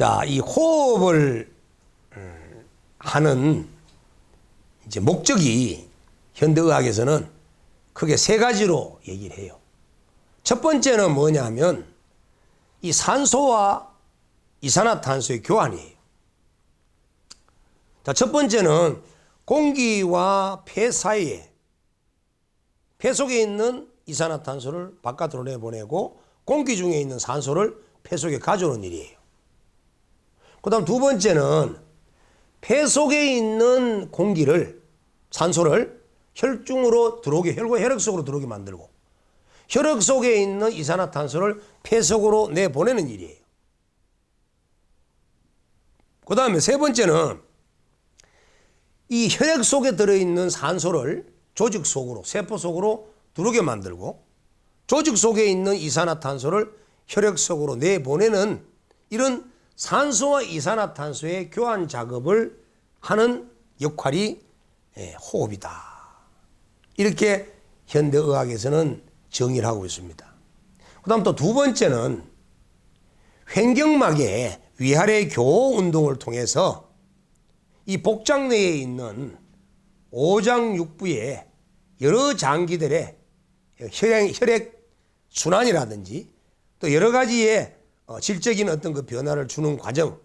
자, 이 호흡을 하는 이제 목적이 현대의학에서는 크게 세 가지로 얘기를 해요. 첫 번째는 뭐냐면 이 산소와 이산화탄소의 교환이에요. 자, 첫 번째는 공기와 폐 사이에 폐 속에 있는 이산화탄소를 바깥으로 내보내고 공기 중에 있는 산소를 폐 속에 가져오는 일이에요. 그 다음 두 번째는 폐 속에 있는 공기를, 산소를 혈중으로 들어오게, 혈액 속으로 들어오게 만들고 혈액 속에 있는 이산화탄소를 폐 속으로 내보내는 일이에요. 그 다음에 세 번째는 이 혈액 속에 들어있는 산소를 조직 속으로, 세포 속으로 들어오게 만들고 조직 속에 있는 이산화탄소를 혈액 속으로 내보내는 이런 산소와 이산화탄소의 교환 작업을 하는 역할이 호흡이다. 이렇게 현대의학에서는 정의를 하고 있습니다. 그 다음 또 두 번째는 횡격막의 위아래 교호 운동을 통해서 이 복장 내에 있는 오장육부의 여러 장기들의 혈액 순환이라든지 또 여러 가지의 질적인 어떤 그 변화를 주는 과정,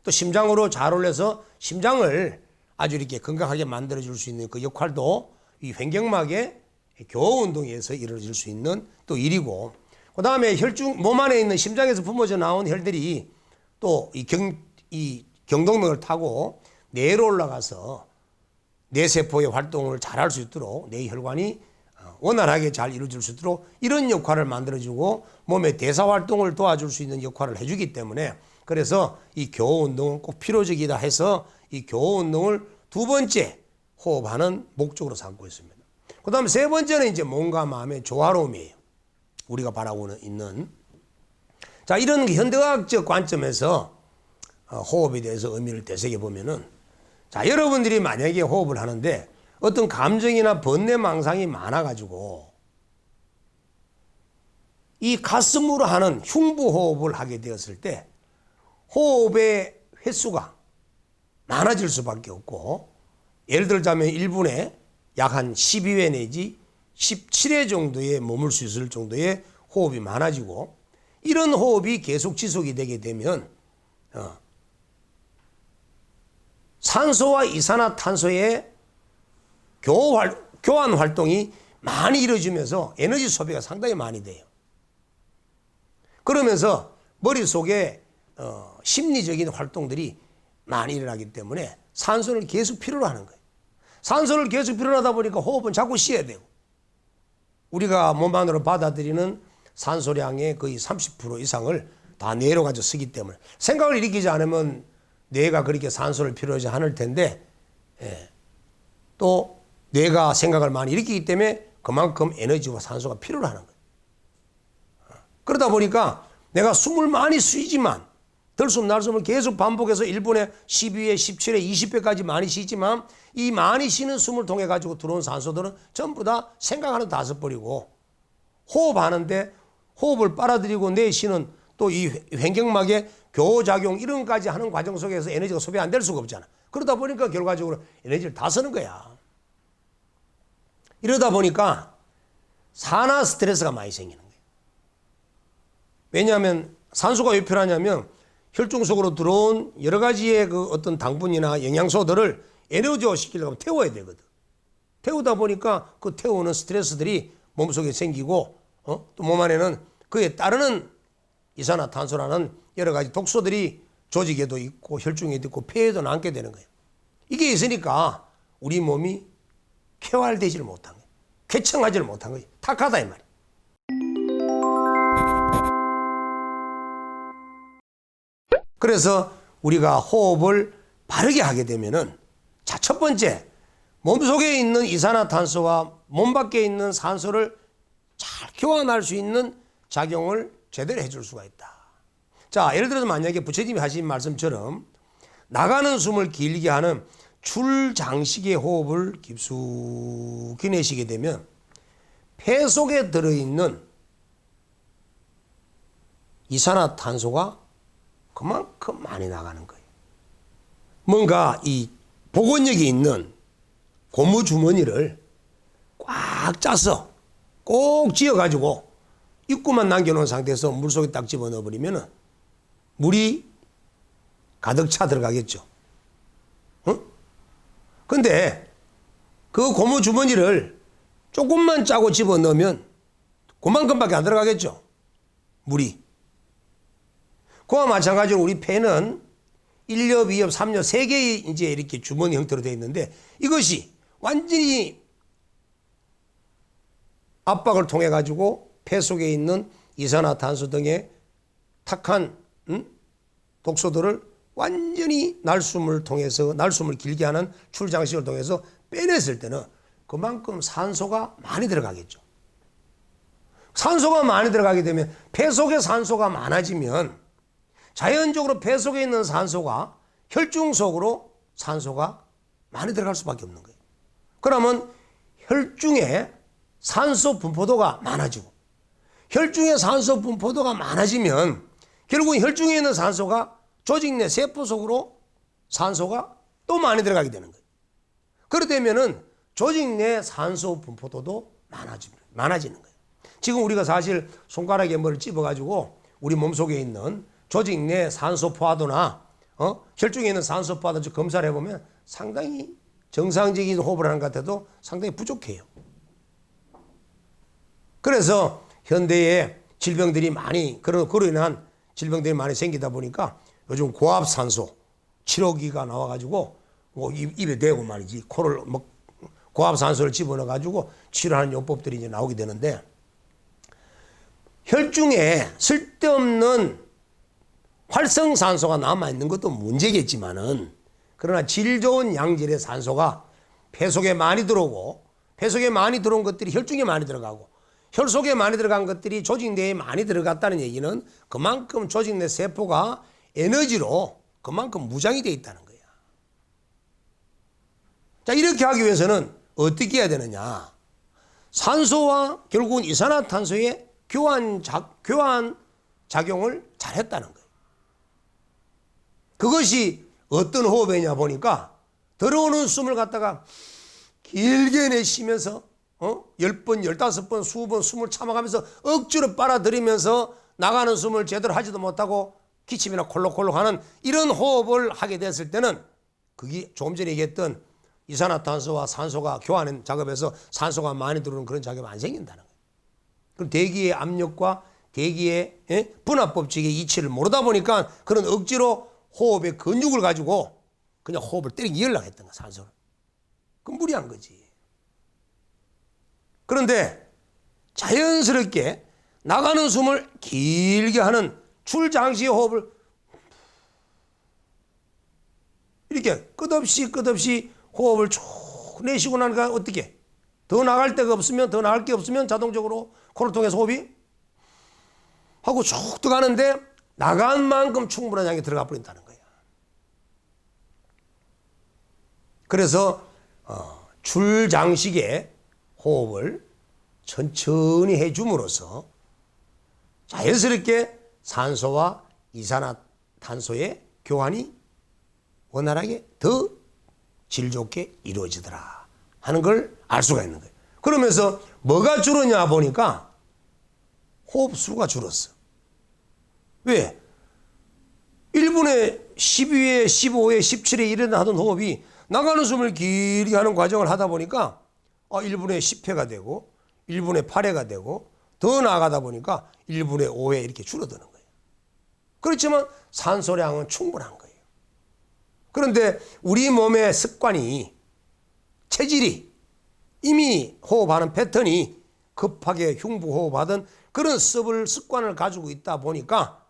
또 심장으로 잘 올려서 심장을 아주 이렇게 건강하게 만들어줄 수 있는 그 역할도 이 횡격막의 교호 운동에 의해서 이루어질 수 있는 또 일이고, 그 다음에 혈중, 몸 안에 있는 심장에서 뿜어져 나온 혈들이 또 이 경동맥을 타고 뇌로 올라가서 뇌세포의 활동을 잘 할 수 있도록 뇌혈관이 원활하게 잘 이루어질 수 있도록 이런 역할을 만들어주고 몸의 대사활동을 도와줄 수 있는 역할을 해주기 때문에, 그래서 이 교호운동은 꼭 필요적이다 해서 이 교호운동을 두 번째 호흡하는 목적으로 삼고 있습니다. 그 다음에 세 번째는 이제 몸과 마음의 조화로움이에요. 우리가 바라고 있는. 자, 이런 현대의학적 관점에서 호흡에 대해서 의미를 되새겨 보면은, 자, 여러분들이 만약에 호흡을 하는데 어떤 감정이나 번뇌 망상이 많아가지고 이 가슴으로 하는 흉부호흡을 하게 되었을 때 호흡의 횟수가 많아질 수밖에 없고, 예를 들자면 1분에 약 한 12회 내지 17회 정도에 머물 수 있을 정도의 호흡이 많아지고, 이런 호흡이 계속 지속이 되게 되면 산소와 이산화탄소의 교환 활동이 많이 이루어지면서 에너지 소비가 상당히 많이 돼요. 그러면서 머릿속에 심리적인 활동들이 많이 일어나기 때문에 산소를 계속 필요로 하는 거예요. 산소를 계속 필요로 하다 보니까 호흡은 자꾸 쉬어야 되고, 우리가 몸 안으로 받아들이는 산소량의 거의 30% 이상을 다 뇌로 가지고 쓰기 때문에 생각을 일으키지 않으면 뇌가 그렇게 산소를 필요하지 않을 텐데, 또 뇌가 생각을 많이 일으키기 때문에 그만큼 에너지와 산소가 필요로 하는 거예요. 그러다 보니까 내가 숨을 많이 쉬지만 들숨 날숨을 계속 반복해서 1분에 12회, 17회, 20회까지 많이 쉬지만 이 많이 쉬는 숨을 통해 가지고 들어온 산소들은 전부 다 생각하는 다 써버리고, 호흡하는데 호흡을 빨아들이고 내쉬는 또 이 횡격막의 교호작용 이런 것까지 하는 과정 속에서 에너지가 소비 안 될 수가 없잖아. 그러다 보니까 결과적으로 에너지를 다 쓰는 거야. 이러다 보니까 산화 스트레스가 많이 생기는 거예요. 왜냐하면 산소가 왜 필요하냐면 혈중 속으로 들어온 여러 가지의 그 어떤 당분이나 영양소들을 에너지화 시키려면 태워야 되거든. 태우다 보니까 그 태우는 스트레스들이 몸속에 생기고, 또 몸 안에는 그에 따르는 이산화탄소라는 여러 가지 독소들이 조직에도 있고 혈중에도 있고 폐에도 남게 되는 거예요. 이게 있으니까 우리 몸이 쾌활되지를 못한 거예요. 쾌청하지를 못한 거예요. 탁하다 이 말이에요. 그래서 우리가 호흡을 바르게 하게 되면은, 자, 첫 번째, 몸속에 있는 이산화탄소와 몸 밖에 있는 산소를 잘 교환할 수 있는 작용을 제대로 해줄 수가 있다. 자, 예를 들어서 만약에 부처님이 하신 말씀처럼 나가는 숨을 길게 하는 출장식의 호흡을 깊숙이 내쉬게 되면 폐 속에 들어있는 이산화탄소가 그만큼 많이 나가는 거예요. 뭔가 이 복원력이 있는 고무 주머니를 꽉 짜서 꼭 쥐어가지고 입구만 남겨놓은 상태에서 물속에 딱 집어넣어버리면 물이 가득 차 들어가겠죠. 근데 그 고무 주머니를 조금만 짜고 집어넣으면 그만큼밖에 안 들어가겠죠. 물이. 그와 마찬가지로 우리 폐는 1엽, 2엽, 3엽 3개의 이제 이렇게 주머니 형태로 되어 있는데 이것이 완전히 압박을 통해 가지고 폐 속에 있는 이산화탄소 등의 탁한 독소들을 완전히 날숨을 통해서 날숨을 길게 하는 출장식을 통해서 빼냈을 때는 그만큼 산소가 많이 들어가겠죠. 산소가 많이 들어가게 되면 폐 속에 산소가 많아지면 자연적으로 폐 속에 있는 산소가 혈중 속으로 산소가 많이 들어갈 수밖에 없는 거예요. 그러면 혈중에 산소 분포도가 많아지고 혈중에 산소 분포도가 많아지면 결국 혈중에 있는 산소가 조직 내 세포 속으로 산소가 또 많이 들어가게 되는 거예요. 그렇게 되면은 조직 내 산소 분포도도 많아지는 거예요. 지금 우리가 사실 손가락에 뭐를 찝어가지고 우리 몸속에 있는 조직 내 산소 포화도나 혈중에 있는 산소 포화도 검사를 해보면 상당히 정상적인 호흡을 하는 것 같아도 상당히 부족해요. 그래서 현대에 질병들이 많이 그로 인한 질병들이 많이 생기다 보니까 요즘 고압산소 치료기가 나와가지고 뭐 입에 대고 말이지 코를 뭐 고압산소를 집어넣어가지고 치료하는 요법들이 이제 나오게 되는데 혈중에 쓸데없는 활성산소가 남아있는 것도 문제겠지만은 그러나 질 좋은 양질의 산소가 폐 속에 많이 들어오고 폐 속에 많이 들어온 것들이 혈중에 많이 들어가고 혈 속에 많이 들어간 것들이 조직 내에 많이 들어갔다는 얘기는 그만큼 조직 내 세포가 에너지로 그만큼 무장이 되어 있다는 거야. 자, 이렇게 하기 위해서는 어떻게 해야 되느냐. 산소와 결국은 이산화탄소의 교환 작용을 잘했다는 거예요. 그것이 어떤 호흡이냐 보니까 들어오는 숨을 갖다가 길게 내쉬면서 10번, 15번, 20번 숨을 참아가면서 억지로 빨아들이면서 나가는 숨을 제대로 하지도 못하고 기침이나 콜록콜록 하는 이런 호흡을 하게 됐을 때는 그게 조금 전에 얘기했던 이산화탄소와 산소가 교환 작업에서 산소가 많이 들어오는 그런 작업이 안 생긴다는 거예요. 그럼 대기의 압력과 대기의 분압 법칙의 이치를 모르다 보니까 그런 억지로 호흡의 근육을 가지고 그냥 호흡을 때리게 이으려고 했던 거야, 산소를. 그건 무리한 거지. 그런데 자연스럽게 나가는 숨을 길게 하는 출장시 호흡을 이렇게 끝없이 호흡을 쭉 내쉬고 나니까 어떻게 더 나갈 데가 없으면 더 나갈 게 없으면 자동적으로 코를 통해서 호흡이 하고 쭉 들어가는데 나간 만큼 충분한 양이 들어가 버린다는 거야. 그래서 출장식의 호흡을 천천히 해줌으로써 자연스럽게 산소와 이산화탄소의 교환이 원활하게 더 질 좋게 이루어지더라 하는 걸 알 수가 있는 거예요. 그러면서 뭐가 줄었냐 보니까 호흡수가 줄었어. 왜? 1분에 12회, 15회, 17회 이런 하던 호흡이 나가는 숨을 길게 하는 과정을 하다 보니까 1분에 10회가 되고 1분에 8회가 되고 더 나아가다 보니까 1분에 5회 이렇게 줄어드는 거예요. 그렇지만 산소량은 충분한 거예요. 그런데 우리 몸의 습관이 체질이 이미 호흡하는 패턴이 급하게 흉부호흡하던 그런 습관을 가지고 있다 보니까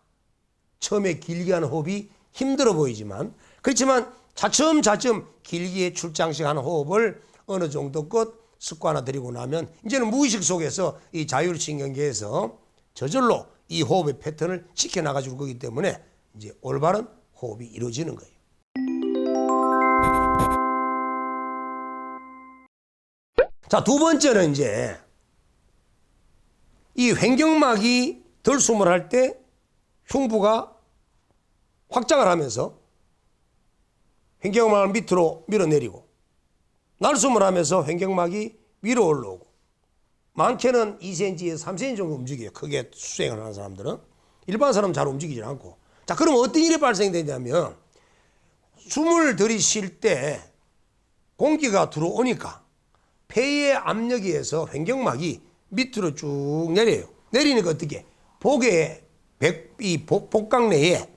처음에 길게 하는 호흡이 힘들어 보이지만 그렇지만 차츰차츰 길게 출장식 하는 호흡을 어느 정도껏 습관화들이고 나면 이제는 무의식 속에서 이 자율신경계에서 저절로 이 호흡의 패턴을 지켜나가 줄 거기 때문에 이제 올바른 호흡이 이루어지는 거예요. 자, 두 번째는 이제 이 횡격막이 덜 숨을 할 때 흉부가 확장을 하면서 횡격막을 밑으로 밀어내리고 날숨을 하면서 횡격막이 위로 올라오고 많게는 2cm에서 3cm 정도 움직여요. 크게 수행을 하는 사람들은. 일반 사람은 잘 움직이지 않고. 자, 그럼 어떤 일이 발생되냐면 숨을 들이쉴 때 공기가 들어오니까 폐의 압력에 의해서 횡격막이 밑으로 쭉 내려요. 내리니까 어떻게? 이 복강 내에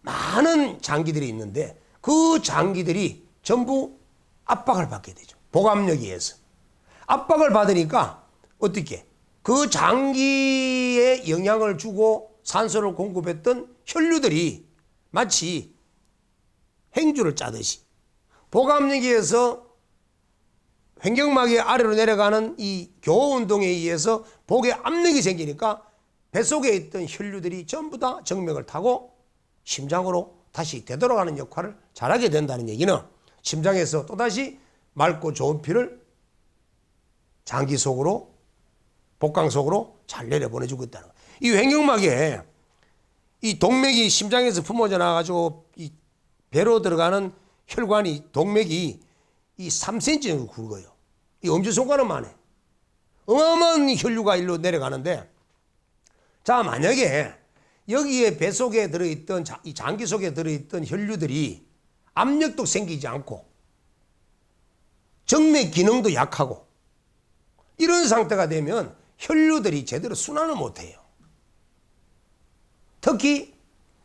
많은 장기들이 있는데 그 장기들이 전부 압박을 받게 되죠. 복압력에 의해서. 압박을 받으니까 어떻게? 그 장기에 영향을 주고 산소를 공급했던 혈류들이 마치 행주를 짜듯이 복압력에 의해서 횡격막이 아래로 내려가는 이 교호 운동에 의해서 복의 압력이 생기니까 뱃속에 있던 혈류들이 전부 다 정맥을 타고 심장으로 다시 되돌아가는 역할을 잘하게 된다는 얘기는 심장에서 또다시 맑고 좋은 피를 장기 속으로 복강 속으로 잘 내려보내주고 있다는 거예요. 이 횡격막에 이 동맥이 심장에서 품어져 나가지고 이 배로 들어가는 혈관이 동맥이 이 3cm 정도 굵어요. 이 엄지손가락만 해. 어마어마한 혈류가 일로 내려가는데 자, 만약에 여기에 배 속에 들어있던 이 장기 속에 들어있던 혈류들이 압력도 생기지 않고 정맥 기능도 약하고 이런 상태가 되면 혈류들이 제대로 순환을 못해요. 특히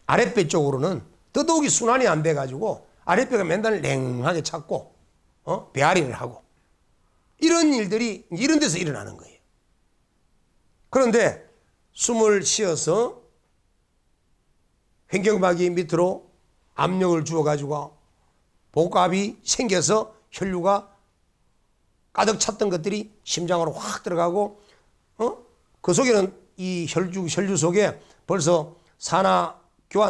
아랫배 쪽으로는 더더욱이 순환이 안 돼가지고 아랫배가 맨날 냉하게 찼고 배앓이를 하고 이런 일들이 이런 데서 일어나는 거예요. 그런데 숨을 쉬어서 횡격막이 밑으로 압력을 주어가지고 복압이 생겨서 혈류가 가득 찼던 것들이 심장으로 확 들어가고 그 속에는 이 혈류 속에 벌써 산화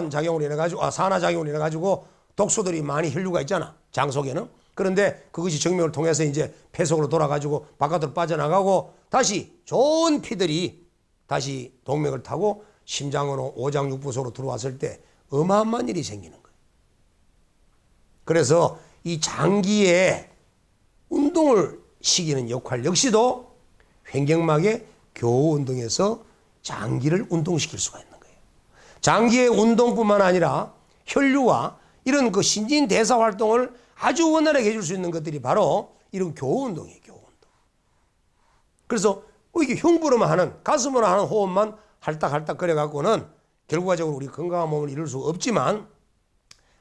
작용으로 인해 가지고 독소들이 많이 혈류가 있잖아. 장 속에는. 그런데 그것이 정맥을 통해서 이제 폐 속으로 돌아가지고 바깥으로 빠져나가고 다시 좋은 피들이 다시 동맥을 타고 심장으로 오장육부속으로 들어왔을 때 어마어마한 일이 생기는 거예요. 그래서 이 장기에 운동을 시키는 역할 역시도 횡격막의 교호 운동에서 장기를 운동시킬 수가 있는 거예요. 장기의 운동뿐만 아니라 혈류와 이런 그 신진대사 활동을 아주 원활하게 해줄 수 있는 것들이 바로 이런 교호 운동이에요. 교호 운동. 그래서 이렇게 흉부로만 하는 가슴으로 하는 호흡만 할딱할딱 거려갖고는 결과적으로 우리 건강한 몸을 이룰 수 없지만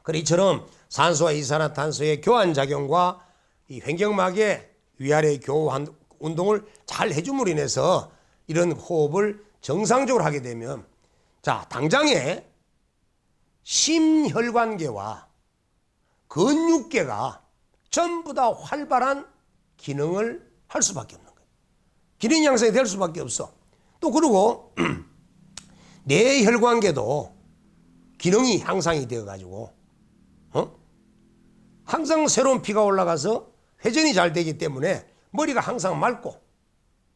그래 이처럼 산소와 이산화탄소의 교환작용과 이 횡격막의 위아래 교호 운동을 잘 해줌으로 인해서 이런 호흡을 정상적으로 하게 되면 자, 당장에 심혈관계와 근육계가 전부 다 활발한 기능을 할 수밖에 없는 거예요. 기능 양성이 될 수밖에 없어. 또 그리고 뇌혈관계도 기능이 향상이 되어 가지고 항상 새로운 피가 올라가서 회전이 잘 되기 때문에 머리가 항상 맑고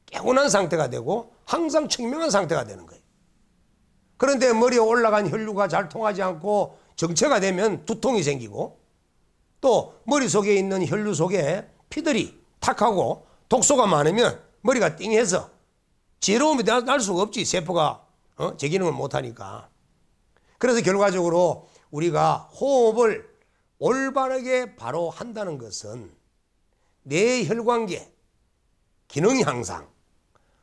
깨운한 상태가 되고 항상 청명한 상태가 되는 거예요. 그런데 머리에 올라간 혈류가 잘 통하지 않고 정체가 되면 두통이 생기고 또 머릿속에 있는 혈류 속에 피들이 탁하고 독소가 많으면 머리가 띵해서 지혜로움이 날 수가 없지. 세포가 제 기능을 못하니까. 그래서 결과적으로 우리가 호흡을 올바르게 바로 한다는 것은 뇌혈관계 기능 향상,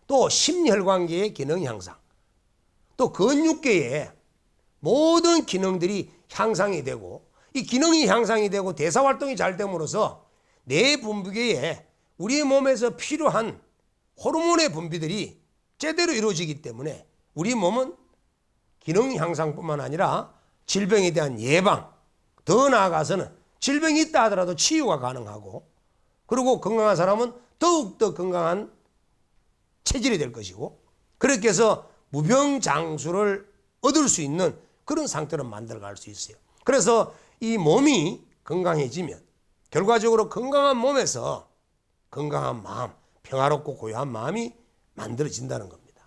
또 심혈관계의 기능 향상, 또 근육계의 모든 기능들이 향상이 되고 이 기능이 향상이 되고 대사활동이 잘 됨으로써 뇌 분비계에 우리 몸에서 필요한 호르몬의 분비들이 제대로 이루어지기 때문에 우리 몸은 기능 향상뿐만 아니라 질병에 대한 예방, 더 나아가서는 질병이 있다 하더라도 치유가 가능하고 그리고 건강한 사람은 더욱더 건강한 체질이 될 것이고 그렇게 해서 무병장수를 얻을 수 있는 그런 상태로 만들어갈 수 있어요. 그래서 이 몸이 건강해지면 결과적으로 건강한 몸에서 건강한 마음, 평화롭고 고요한 마음이 만들어진다는 겁니다.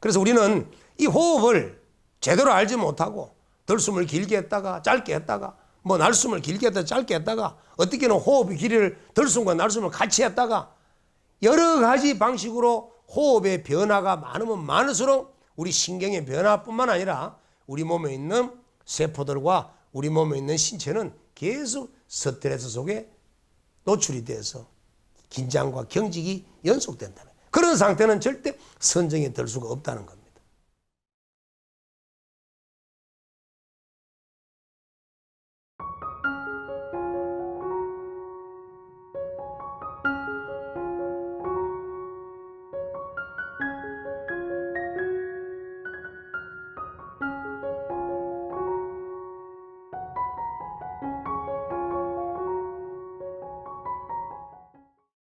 그래서 우리는 이 호흡을 제대로 알지 못하고 들숨을 길게 했다가 짧게 했다가 뭐 날숨을 길게 했다가 짧게 했다가 어떻게는 호흡의 길이를 들숨과 날숨을 같이 했다가 여러 가지 방식으로 호흡의 변화가 많으면 많을수록 우리 신경의 변화뿐만 아니라 우리 몸에 있는 세포들과 우리 몸에 있는 신체는 계속 스트레스 속에 노출이 돼서 긴장과 경직이 연속된다는 거예요. 그런 상태는 절대 선정이 될 수가 없다는 겁니다.